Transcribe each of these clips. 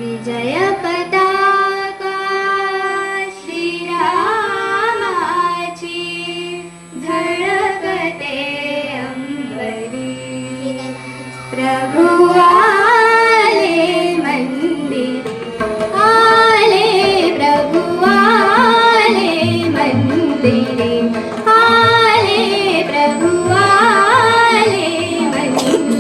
विजय पताका श्रीरामाची झळकते अंबरी. प्रभु आले मंदिर आले, प्रभु आले मंदिरे आले, प्रभु आले मंदिरे.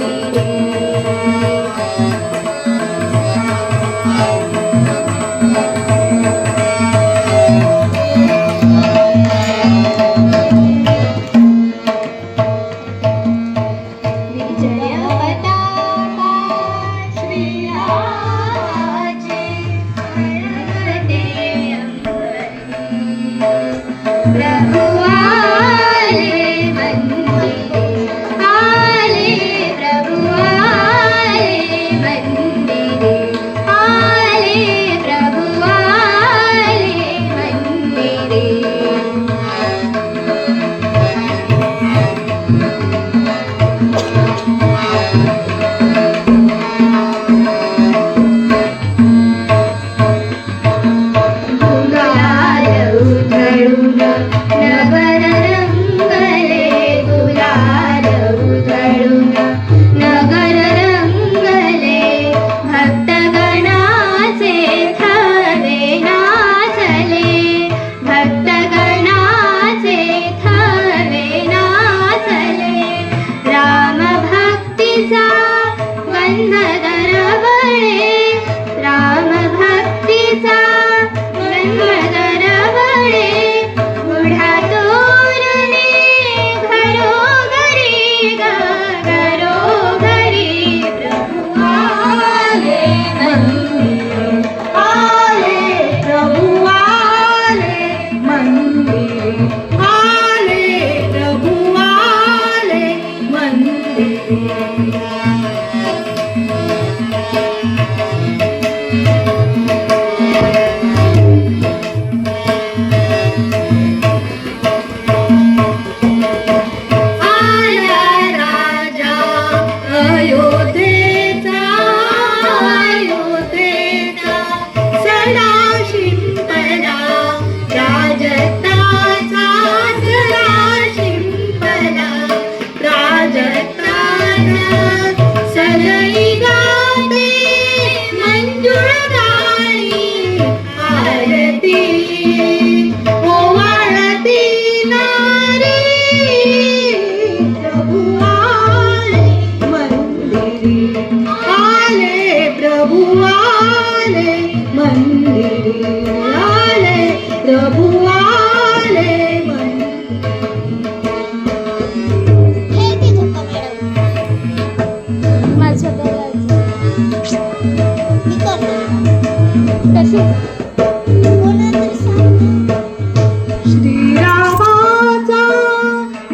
श्रीरामाचा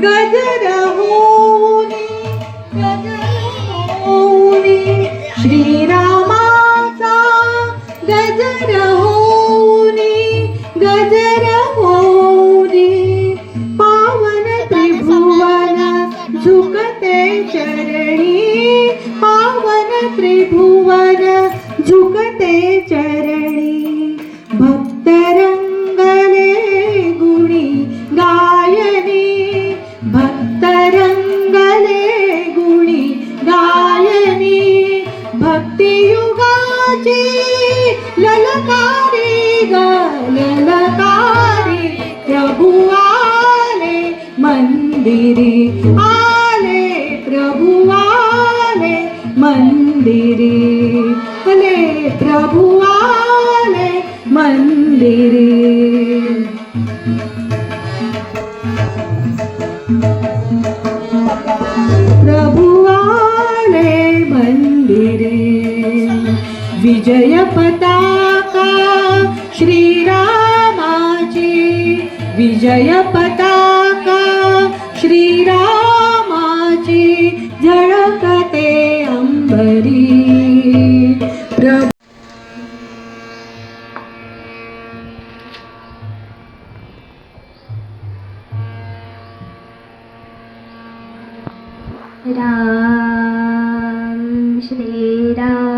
गजर होऊनी, श्रीरामाचा गजर होऊनी, पावन त्रिभुवन झुकते चरणी, पावन त्रिभुवन झुकते चरणी. भक्त रंगले गुणी गायनी, भक्त रंगले गुणी गायनी. भक्तियुगाची ललकारी ग ललकारी, प्रभु आले मंदिरी आले, प्रभु आले मंदिरी आले, प्रभु आले मंदिरे. प्रभु आले मंदिरे. विजय पताका श्रीरामाची, विजय पताका श्रीरामाची झळकते अंबरी. प्रभु राम श्री राम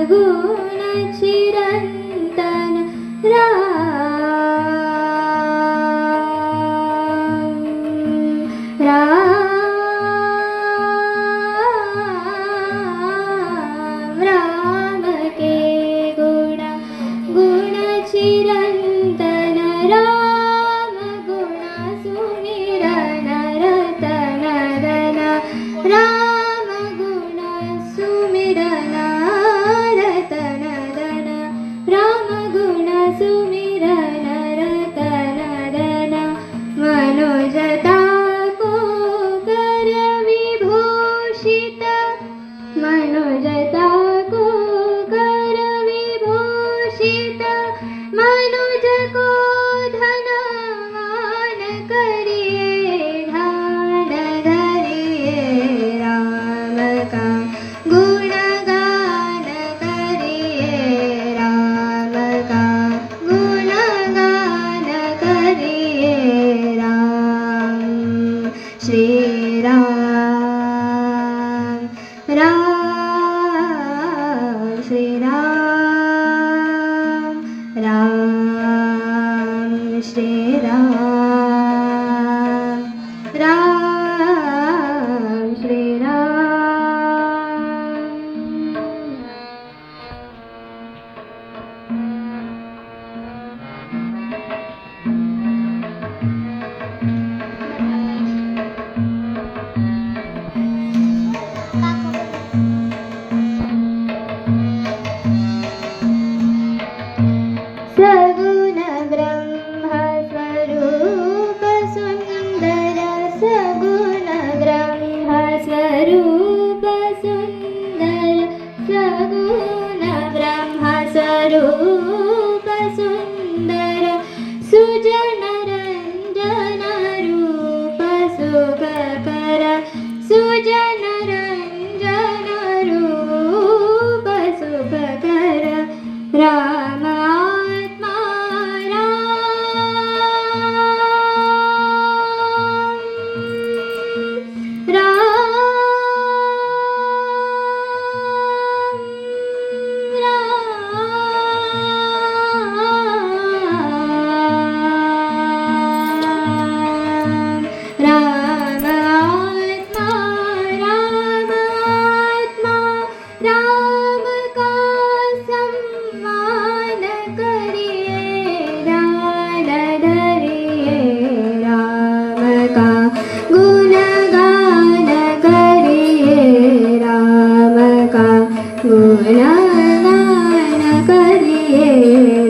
गुण चिरंतन राम राम राम के गुण चिरंतन राम गुण सुमिरन रतन धन राम गुण सुमिरन रतन धन राम गुण सुमिरन रतन धन मनोजता को कर विभूषित मनोजता को कर विभूषित मनुज को धनवान करिए ध्यान धरिए राम का गुणगान करिए राम का गुणगान करिए राम श्री राम राम श्री राम राम श्री राम राम श्री राम सगुण ब्रह्म स्वरूप सुंदर सगुण ब्रह्म स्वरूप सुंदर सगुण ब्रह्म स्वरूप सुंदर सुजन रंजन रूप सुखकर सुजन रंजन रूप सुखकर राम आत्मा राम का सम्मान करिए ध्यान धरिए राम का गुणगान करिए राम का गुणगान करिए